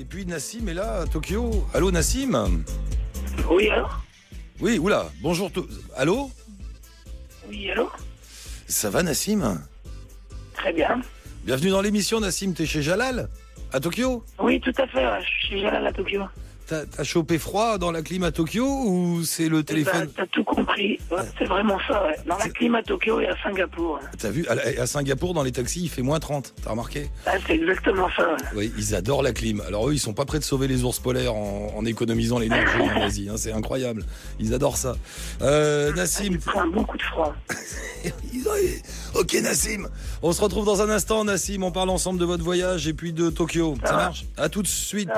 Et puis Nassim est là à Tokyo. Allô Nassim? Oui, alors? Oui, oula, bonjour. Allô? Oui, allô? Ça va Nassim? Très bien. Bienvenue dans l'émission Nassim, t'es chez Jalal? À Tokyo? Oui, tout à fait, ouais. Je suis Jalal à Tokyo. T'as chopé froid dans la clim à Tokyo ou c'est le téléphone? T'as tout compris. Ouais, c'est vraiment ça, ouais. Dans la clim à Tokyo et à Singapour. T'as vu, à Singapour, dans les taxis, il fait moins 30, t'as remarqué? Ah, c'est exactement ça, ouais. Oui, ils adorent la clim. Alors eux, ils sont pas prêts de sauver les ours polaires en économisant l'énergie en Asie, hein, c'est incroyable. Ils adorent ça. Nassim... Il prend un bon coup de froid. Ok Nassim, on se retrouve dans un instant Nassim, on parle ensemble de votre voyage et puis de Tokyo. Ça marche? À tout de suite.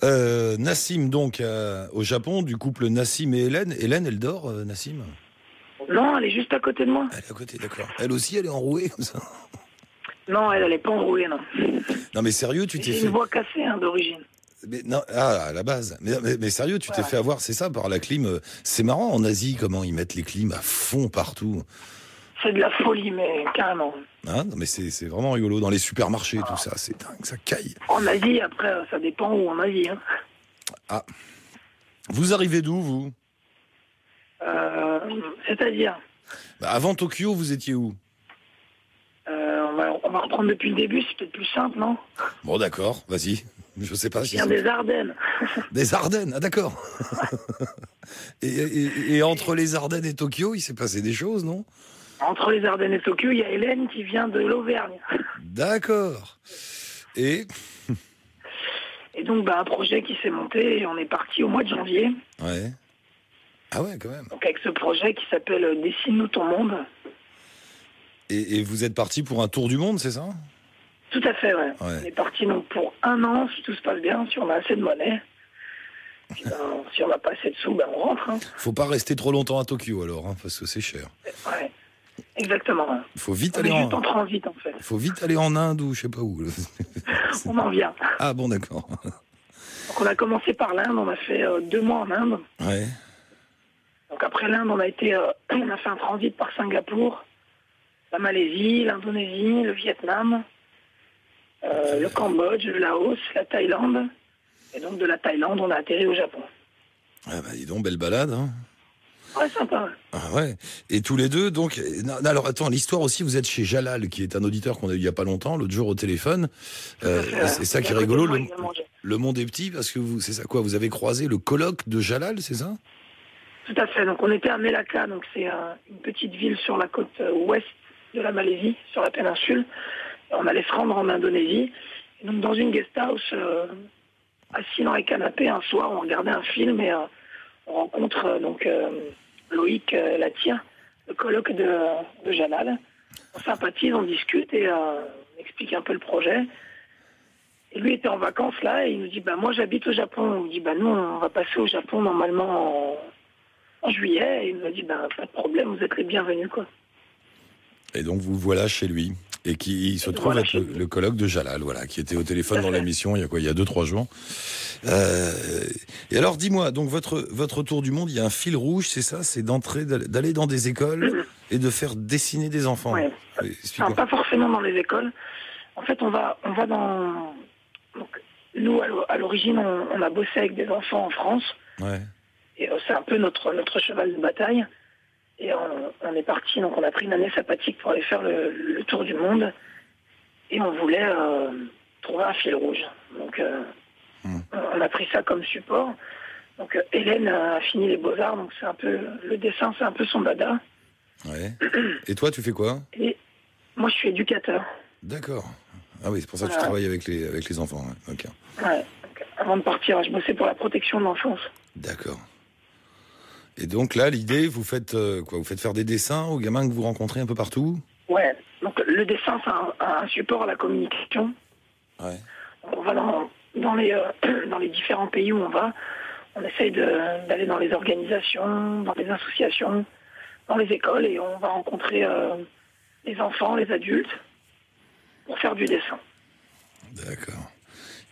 Nassim donc au Japon, du couple Nassim et Hélène. Hélène, elle dort, Nassim? Non, elle est juste à côté de moi. Elle est à côté, d'accord. Elle aussi, elle est enrouée comme ça? Non, elle est pas enrouée, non. Non mais sérieux, tu t'es J'ai fait... une voix cassée, hein, d'origine. Mais non, à la base. Mais sérieux, tu t'es fait avoir, c'est ça, par la clim. C'est marrant en Asie comment ils mettent les clims à fond partout. C'est de la folie, mais carrément. Hein, non mais c'est vraiment rigolo dans les supermarchés, tout ça, c'est dingue, ça caille. En Asie, après, ça dépend où en Asie, hein. Ah, vous arrivez d'où vous? C'est-à-dire, Avant Tokyo, vous étiez où? on va reprendre depuis le début, c'est peut-être plus simple, non? Bon d'accord, vas-y. Je sais pas Je si viens des Ardennes. des Ardennes, ah d'accord. et entre les Ardennes et Tokyo, il s'est passé des choses, non? Entre les Ardennes et Tokyo, il y a Hélène qui vient de l'Auvergne. D'accord. Et donc, un projet qui s'est monté et on est parti au mois de janvier. ouais. Ah ouais, quand même. Donc, avec ce projet qui s'appelle Dessine-nous ton monde. Et vous êtes parti pour un tour du monde, c'est ça? Tout à fait, ouais. Ouais. On est parti donc pour 1 an, si tout se passe bien, si on a assez de monnaie. Puis, si on n'a pas assez de sous, on rentre. Hein. Faut pas rester trop longtemps à Tokyo alors, hein, parce que c'est cher. Ouais, exactement. Faut vite On aller est juste en transit, en fait. Faut vite aller en Inde ou je sais pas où. On en vient. Ah bon, d'accord. Donc, on a commencé par l'Inde, on a fait 2 mois en Inde. Ouais. Donc après l'Inde, on a fait un transit par Singapour, la Malaisie, l'Indonésie, le Vietnam, le Cambodge, le Laos, la Thaïlande. Et donc de la Thaïlande, on a atterri au Japon. Ah bah dis donc, belle balade, hein. Ouais, sympa. Ah ouais. Et tous les deux, donc... Non, alors attends, l'histoire aussi, vous êtes chez Jalal, qui est un auditeur qu'on a eu il y a pas longtemps, l'autre jour au téléphone. C'est ça qui est rigolo. Le monde est petit, parce que vous, c'est ça quoi, vous avez croisé le colloque de Jalal, c'est ça? Tout à fait. Donc on était à Melaka, donc c'est une petite ville sur la côte ouest de la Malaisie, sur la péninsule. Et on allait se rendre en Indonésie. Et donc dans une guest house, assis dans les canapés, un soir, on regardait un film et on rencontre Loïc Latia, le colloque de Jalal. On sympathise, on discute et on explique un peu le projet. Et lui était en vacances là et il nous dit moi j'habite au Japon. On me dit nous on va passer au Japon normalement en juillet. Et il nous a dit pas de problème, vous êtes les bienvenus quoi. Et donc vous voilà chez lui. Et qui se trouve être le colloque de Jalal, voilà, qui était au téléphone dans l'émission il y a 2-3 jours. Et alors dis-moi, donc votre tour du monde, il y a un fil rouge, c'est ça? C'est d'aller dans des écoles et de faire dessiner des enfants. Ouais. Alors, pas forcément dans les écoles. En fait, on va dans... Donc, nous, à l'origine, on a bossé avec des enfants en France. Ouais. Et c'est un peu notre cheval de bataille. Et on est parti, donc on a pris une année sabbatique pour aller faire le tour du monde. Et on voulait trouver un fil rouge. Donc on a pris ça comme support. Donc Hélène a fini les beaux-arts, donc c'est un peu le dessin, c'est un peu son dada. Ouais. Et toi, tu fais quoi? Et moi, je suis éducateur. D'accord. Ah oui, c'est pour ça que tu travailles avec les enfants. Ouais. Okay. Ouais. Donc, avant de partir, je bossais pour la protection de l'enfance. D'accord. Et donc là, l'idée, vous faites quoi? Vous faites faire des dessins aux gamins que vous rencontrez un peu partout? Ouais. Donc le dessin, c'est un support à la communication. Ouais. Donc, on va dans les différents pays où on va. On essaye d'aller dans les organisations, dans les associations, dans les écoles, et on va rencontrer les enfants, les adultes, pour faire du dessin. D'accord.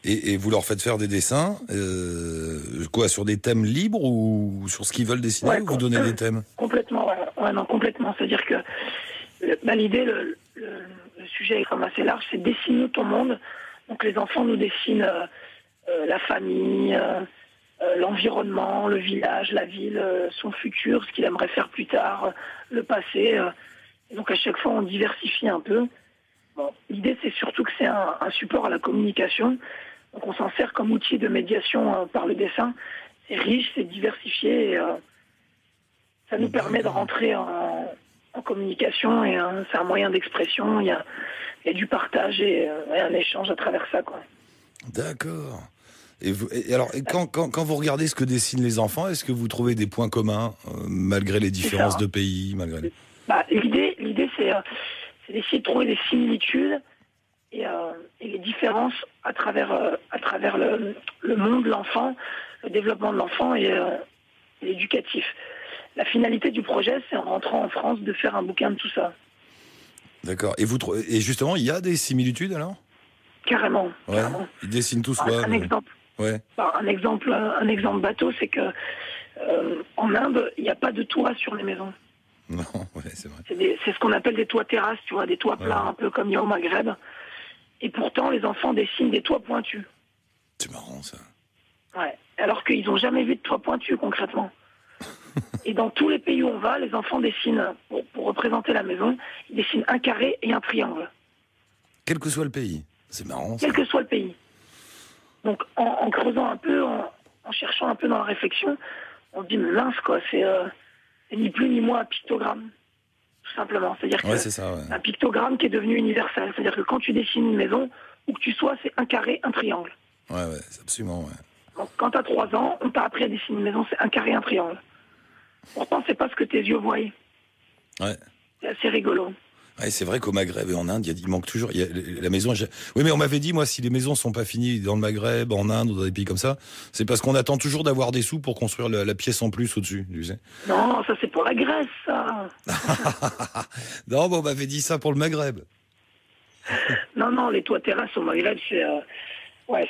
Et vous leur faites faire des dessins, quoi, sur des thèmes libres ou sur ce qu'ils veulent dessiner, ou vous donnez des thèmes? Complètement, ouais, non, complètement. C'est-à-dire que l'idée, le sujet est comme assez large, c'est dessine-nous ton monde. Donc les enfants nous dessinent la famille, l'environnement, le village, la ville, son futur, ce qu'il aimerait faire plus tard, le passé. Et donc à chaque fois, on diversifie un peu. Bon, l'idée, c'est surtout que c'est un support à la communication. Donc on s'en sert comme outil de médiation par le dessin. C'est riche, c'est diversifié et ça nous permet de rentrer en communication et c'est un moyen d'expression. Il y a du partage et un échange à travers ça, quoi. D'accord. Et alors, quand vous regardez ce que dessinent les enfants, est-ce que vous trouvez des points communs malgré les différences de pays, malgré l'idée, c'est d'essayer de trouver des similitudes et les différences à travers le monde de l'enfant, le développement de l'enfant et l'éducatif. La finalité du projet, c'est en rentrant en France de faire un bouquin de tout ça. D'accord. Et justement, il y a des similitudes alors ? Carrément. Ouais. Carrément. Ils dessinent tous Un exemple. Ouais. Un exemple bateau, c'est que en Inde, il n'y a pas de toit sur les maisons. Non, ouais, c'est vrai. C'est ce qu'on appelle des toits terrasses, tu vois, des toits plats, un peu comme il y a au Maghreb. Et pourtant, les enfants dessinent des toits pointus. C'est marrant, ça. Ouais. Alors qu'ils n'ont jamais vu de toit pointu, concrètement. Et dans tous les pays où on va, les enfants dessinent, pour représenter la maison, ils dessinent un carré et un triangle. Quel que soit le pays. C'est marrant, ça. Quel que soit le pays. Donc, en creusant un peu, en cherchant un peu dans la réflexion, on se dit, mais mince, quoi, c'est ni plus ni moins un pictogramme. Tout simplement. C'est-à-dire que c'est ça, ouais. Un pictogramme qui est devenu universel. C'est-à-dire que quand tu dessines une maison, où que tu sois, c'est un carré, un triangle. Ouais, c'est absolument, ouais. Donc, quand tu as 3 ans, on t'a appris à dessiner une maison, c'est un carré, un triangle. Pourtant, c'est pas ce que tes yeux voient. Ouais. C'est assez rigolo. Ouais, c'est vrai qu'au Maghreb et en Inde, il manque toujours. La maison. Oui, mais on m'avait dit, moi, si les maisons sont pas finies dans le Maghreb, en Inde ou dans des pays comme ça, c'est parce qu'on attend toujours d'avoir des sous pour construire la pièce en plus au-dessus, tu sais. Non, ça c'est pour la Grèce, ça. Non, bon, on m'avait dit ça pour le Maghreb. Non, les toits terrasses au Maghreb,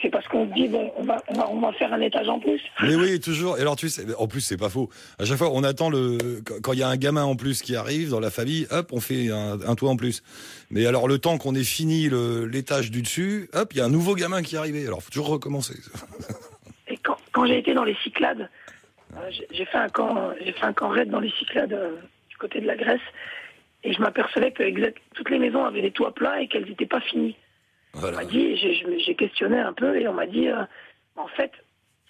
c'est parce qu'on se dit, bon, on va faire un étage en plus. Mais oui, toujours. Et alors, tu sais, en plus, c'est pas faux. À chaque fois, on attend quand il y a un gamin en plus qui arrive dans la famille, hop, on fait un toit en plus. Mais alors, le temps qu'on ait fini l'étage du dessus, hop, il y a un nouveau gamin qui est arrivé. Alors, faut toujours recommencer. Et quand j'ai été dans les Cyclades, j'ai fait un camp raid dans les Cyclades du côté de la Grèce, et je m'apercevais que toutes les maisons avaient des toits plats et qu'elles n'étaient pas finies. Voilà. On m'a dit, j'ai questionné un peu et on m'a dit, en fait,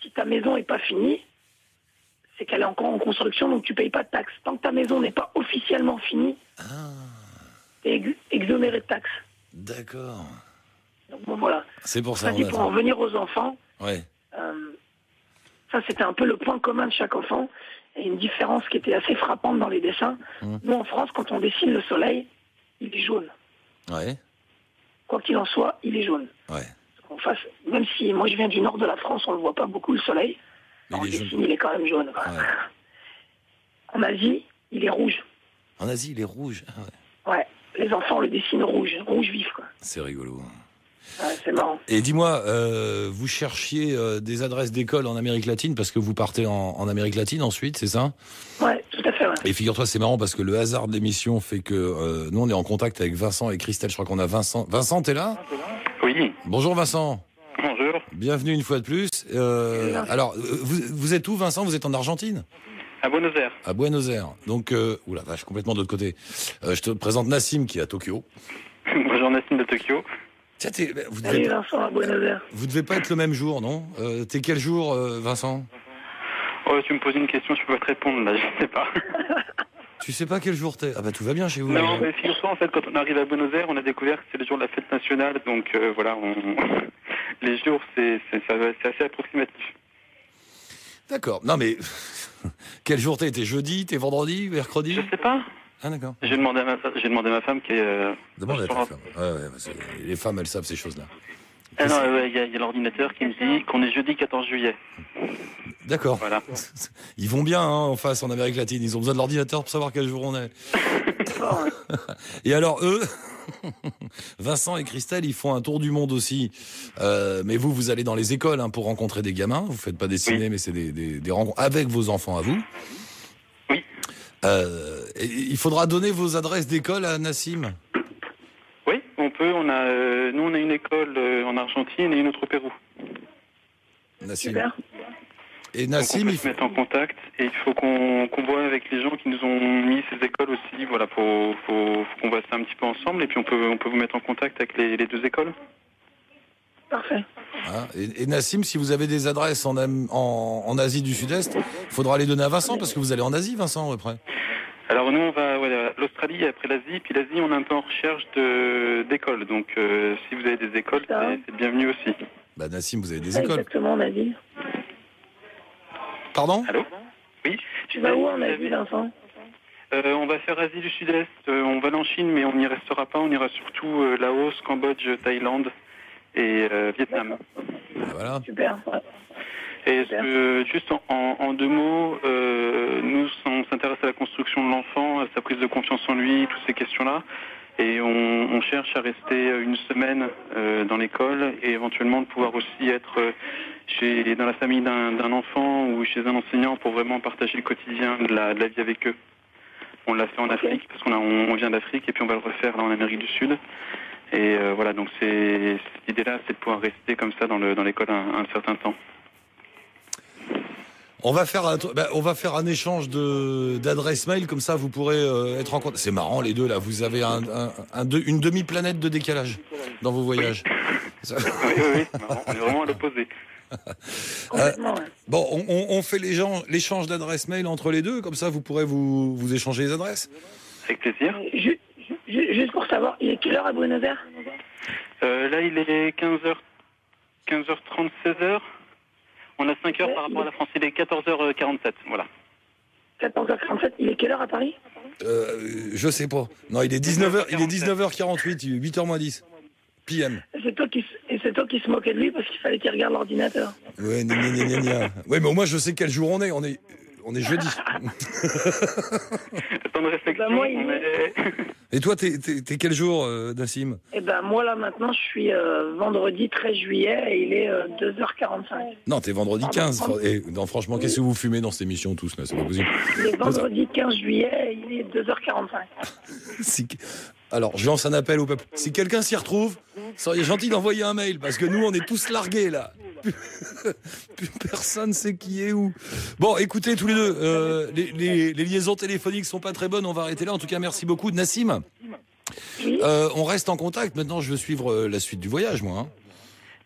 si ta maison n'est pas finie, c'est qu'elle est encore en construction, donc tu payes pas de taxes. Tant que ta maison n'est pas officiellement finie, t'es exonéré de taxes. D'accord. Donc bon, voilà. C'est pour ça. Pour en revenir aux enfants, ouais. Ça c'était un peu le point commun de chaque enfant et une différence qui était assez frappante dans les dessins. Nous en France, quand on dessine le soleil, il est jaune. Ouais. Quoi qu'il en soit, il est jaune. Ouais. Même si moi je viens du nord de la France, on ne le voit pas beaucoup le soleil. Il est quand même jaune. Ouais. En Asie, il est rouge. En Asie, il est rouge. Ouais. Les enfants le dessinent rouge vif, quoi. C'est rigolo. Ouais, c'est marrant. Et dis-moi, vous cherchiez des adresses d'écoles en Amérique latine parce que vous partez en Amérique latine ensuite, c'est ça ? Ouais, tout à fait. Ouais. Et figure-toi, c'est marrant parce que le hasard de l'émission fait que nous, on est en contact avec Vincent et Christelle. Je crois qu'on a Vincent. Vincent, t'es là ? Oui. Bonjour Vincent. Bonjour. Bienvenue une fois de plus. Alors, vous êtes où, Vincent ? Vous êtes en Argentine ? À Buenos Aires. À Buenos Aires. Donc, oula vache, complètement de l'autre côté. Je te présente Nassim qui est à Tokyo. Bonjour Nassim de Tokyo. Tiens, Salut Vincent à Buenos Aires. Vous devez pas être le même jour, non ? T'es quel jour, Vincent ? Oh, tu me poses une question, je peux pas te répondre là, je sais pas. Tu sais pas quel jour t'es ? Ah bah tout va bien chez vous. Non, mais figure-toi, en fait, quand on arrive à Buenos Aires, on a découvert que c'est le jour de la fête nationale, donc voilà, les jours, c'est assez approximatif. D'accord. Non mais, quel jour t'es ? T'es jeudi ? T'es vendredi ? Mercredi ? Je sais pas. Ah d'accord. J'ai demandé à ma femme qui est... Demande à ta femme. Les femmes, elles savent ces choses-là. Ah non, il y a l'ordinateur qui me dit qu'on est jeudi 14 juillet. D'accord. Voilà. Ils vont bien en face en Amérique latine. Ils ont besoin de l'ordinateur pour savoir quel jour on est. Et alors eux, Vincent et Christelle, ils font un tour du monde aussi. Mais vous allez dans les écoles pour rencontrer des gamins. Vous faites pas dessiner, mais c'est des rencontres avec vos enfants à vous. Oui. Il faudra donner vos adresses d'école à Nassim. Oui, on peut. Nous, on a une école en Argentine et une autre au Pérou. Nassim. Super. Et Nassim, donc on peut se mettre en contact et il faut qu'on voit avec les gens qui nous ont mis ces écoles aussi. Voilà, faut qu'on voit ça un petit peu ensemble et puis on peut vous mettre en contact avec les deux écoles. Parfait. Hein, et Nassim, si vous avez des adresses en Asie du Sud-Est, il faudra les donner à Vincent parce que vous allez en Asie, Vincent, après. Alors nous, on va l'Australie après l'Asie, puis l'Asie, on est un peu en recherche d'écoles. Donc si vous avez des écoles, c'est bienvenu aussi. Bah Nassim, vous avez des écoles. Exactement, en Asie. Pardon ? Allô ? Oui. Tu vas où en Asie, Vincent ? On va faire Asie du Sud-Est. On va aller en Chine, mais on n'y restera pas. On ira surtout Laos, Cambodge, Thaïlande et Vietnam. Voilà. Super. Ouais. Et juste en deux mots, nous on s'intéresse à la construction de l'enfant, à sa prise de confiance en lui, toutes ces questions-là. Et on cherche à rester une semaine dans l'école et éventuellement de pouvoir aussi être dans la famille d'un enfant ou chez un enseignant pour vraiment partager le quotidien de la vie avec eux. On l'a fait en Afrique parce qu'on vient d'Afrique et puis on va le refaire là en Amérique du Sud. Et voilà, donc cette idée-là, c'est de pouvoir rester comme ça dans l'école un certain temps. On va faire un échange d'adresses mail, comme ça vous pourrez être en contact. C'est marrant les deux là, vous avez une demi-planète de décalage dans vos voyages. Oui, c'est marrant, on est vraiment à l'opposé. Bon, on fait l'échange d'adresses mail entre les deux, comme ça vous pourrez vous échanger les adresses. Avec plaisir. Juste pour savoir, il est quelle heure à Buenos Aires ? Là, il est 15h30, 16h. On a 5 heures par rapport à la France, il est 14h47, voilà. 14h47, il est quelle heure à Paris ? Je sais pas. Non, il est 19h48, 8h moins 10. PM. C'est toi qui se moquais de lui parce qu'il fallait qu'il regarde l'ordinateur. Ouais, ouais, mais moi je sais quel jour on est jeudi. Temps de réflexion. Ben moi, Et toi, t'es quel jour, Nassim ? Eh ben moi là maintenant je suis vendredi 13 juillet et il est 2h45. Non, t'es vendredi 15. Et, non, franchement, qu'est-ce que vous fumez dans cette émission tous là ? C'est pas possible. Il est vendredi 15 juillet et il est 2h45. Alors, je lance un appel au peuple. Si quelqu'un s'y retrouve, soyez gentil d'envoyer un mail, parce que nous, on est tous largués, là. Plus personne sait qui est où. Bon, écoutez, tous les deux, les liaisons téléphoniques sont pas très bonnes, on va arrêter là. En tout cas, merci beaucoup. Nassim, Oui. on reste en contact. Maintenant, je veux suivre la suite du voyage, moi. Hein.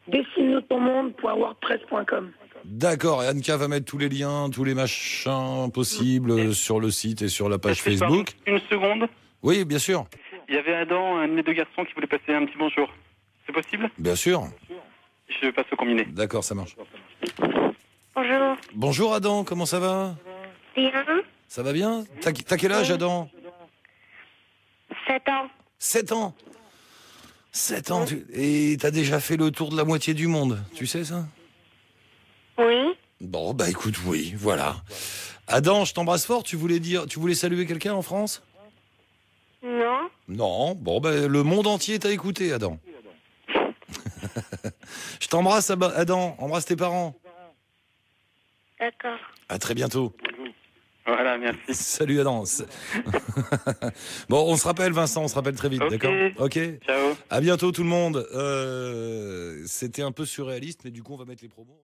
Dessine-nous-ton-monde.wordpress.com. D'accord, et Anka va mettre tous les liens, tous les machins possibles sur le site et sur la page Facebook. Une seconde. Oui, bien sûr. Il y avait Adam, un de mes deux garçons, qui voulait passer un petit bonjour. C'est possible ? Bien sûr. Je passe au combiné. D'accord, ça marche. Bonjour. Bonjour Adam, comment ça va ? Bien. Ça va bien ? T'as quel âge, Adam ? 7 ans. 7 ans. 7 ans, et t'as déjà fait le tour de la moitié du monde, tu sais ça ? Oui. Bon, bah écoute, oui, voilà. Adam, je t'embrasse fort, tu voulais saluer quelqu'un en France ? Non. Non, bon, ben le monde entier t'a écouté, Adam. Je t'embrasse, Adam, embrasse tes parents. D'accord. À très bientôt. Voilà, merci. Salut Adam. Bon, on se rappelle Vincent, on se rappelle très vite, Okay. d'accord ? Ok. Ciao. À bientôt tout le monde. C'était un peu surréaliste, mais du coup on va mettre les promos.